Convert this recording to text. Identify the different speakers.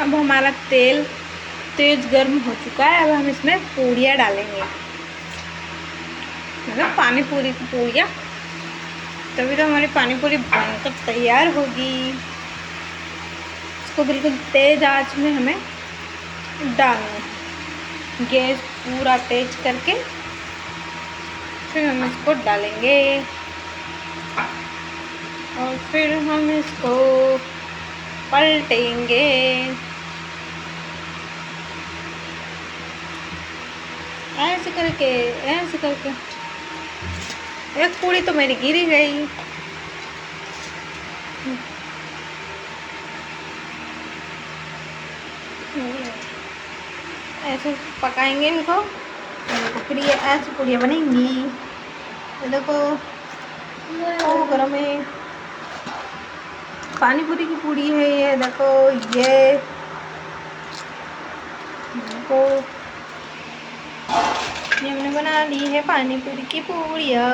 Speaker 1: अब हमारा तेल तेज गर्म हो चुका है। अब हम इसमें पूड़ियाँ डालेंगे, मतलब पानी पूरी की पूड़ियाँ। तभी तो हमारी पानी पूरी बनकर तैयार होगी। इसको बिल्कुल तेज आंच में हमें डालना है, गैस पूरा तेज करके फिर हम इसको डालेंगे और फिर हम इसको पलटेंगे। ऐसे करके ऐसे करके। एक पूड़ी तो मेरी गिर ही गई। ऐसे पकाएंगे इनको, फिर ये ऐसी पूड़ियाँ बनेंगी। ये देखो गरम है, पानी पूरी की पूड़ी है ये। देखो ये हमने बना ली है पानी पूरी की पूड़ियाँ।